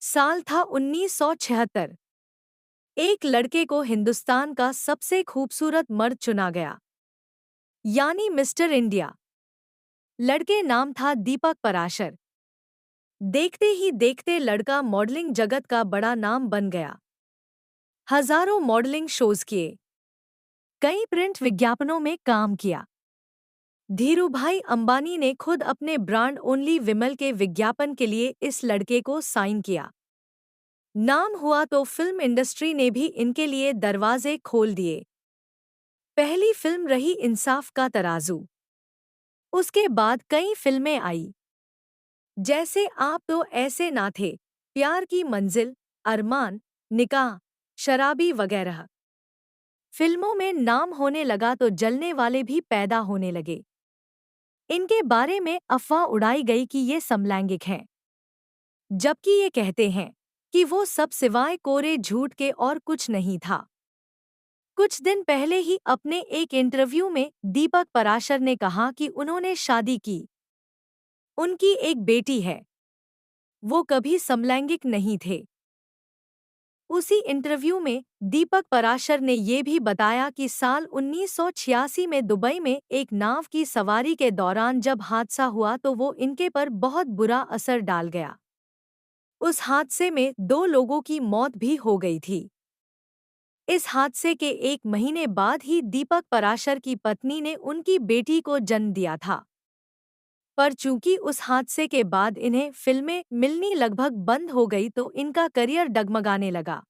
साल था 1976। एक लड़के को हिंदुस्तान का सबसे खूबसूरत मर्द चुना गया, यानी मिस्टर इंडिया। लड़के नाम था दीपक पराशर। देखते ही देखते लड़का मॉडलिंग जगत का बड़ा नाम बन गया। हजारों मॉडलिंग शोज किए, कई प्रिंट विज्ञापनों में काम किया। धीरूभाई अंबानी ने खुद अपने ब्रांड ओनली विमल के विज्ञापन के लिए इस लड़के को साइन किया। नाम हुआ तो फिल्म इंडस्ट्री ने भी इनके लिए दरवाजे खोल दिए। पहली फिल्म रही इंसाफ का तराजू। उसके बाद कई फिल्में आई, जैसे आप तो ऐसे ना थे, प्यार की मंजिल, अरमान, निकाह, शराबी वगैरह। फिल्मों में नाम होने लगा तो जलने वाले भी पैदा होने लगे। इनके बारे में अफवाह उड़ाई गई कि ये समलैंगिक हैं, जबकि ये कहते हैं कि वो सब सिवाय कोरे झूठ के और कुछ नहीं था। कुछ दिन पहले ही अपने एक इंटरव्यू में दीपक पराशर ने कहा कि उन्होंने शादी की, उनकी एक बेटी है, वो कभी समलैंगिक नहीं थे। उसी इंटरव्यू में दीपक पराशर ने ये भी बताया कि साल 1986 में दुबई में एक नाव की सवारी के दौरान जब हादसा हुआ तो वो इनके पर बहुत बुरा असर डाल गया। उस हादसे में 2 लोगों की मौत भी हो गई थी। इस हादसे के 1 महीने बाद ही दीपक पराशर की पत्नी ने उनकी बेटी को जन्म दिया था। पर चूंकि उस हादसे के बाद इन्हें फिल्में मिलनी लगभग बंद हो गई तो इनका करियर डगमगाने लगा।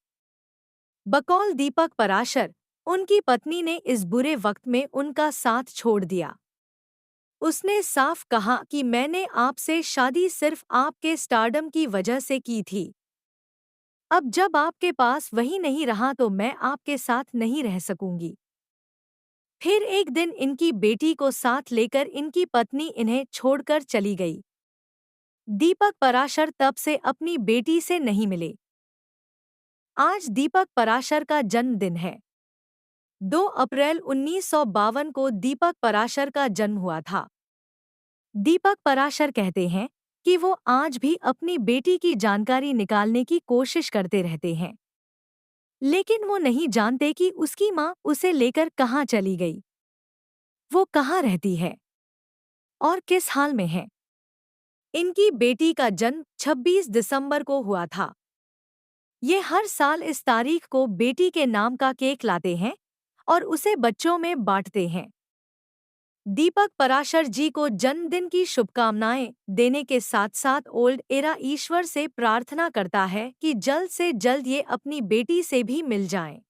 बकौल दीपक पराशर, उनकी पत्नी ने इस बुरे वक्त में उनका साथ छोड़ दिया। उसने साफ कहा कि मैंने आपसे शादी सिर्फ आपके स्टारडम की वजह से की थी। अब जब आपके पास वही नहीं रहा तो मैं आपके साथ नहीं रह सकूंगी। फिर एक दिन इनकी बेटी को साथ लेकर इनकी पत्नी इन्हें छोड़कर चली गई। दीपक पराशर तब से अपनी बेटी से नहीं मिले। आज दीपक पराशर का जन्मदिन है। 2 अप्रैल 1952 को दीपक पराशर का जन्म हुआ था। दीपक पराशर कहते हैं कि वो आज भी अपनी बेटी की जानकारी निकालने की कोशिश करते रहते हैं, लेकिन वो नहीं जानते कि उसकी माँ उसे लेकर कहाँ चली गई, वो कहाँ रहती है और किस हाल में है। इनकी बेटी का जन्म 26 दिसंबर को हुआ था। ये हर साल इस तारीख को बेटी के नाम का केक लाते हैं और उसे बच्चों में बांटते हैं। दीपक पराशर जी को जन्मदिन की शुभकामनाएं देने के साथ साथ ओल्ड एरा ईश्वर से प्रार्थना करता है कि जल्द से जल्द ये अपनी बेटी से भी मिल जाएं।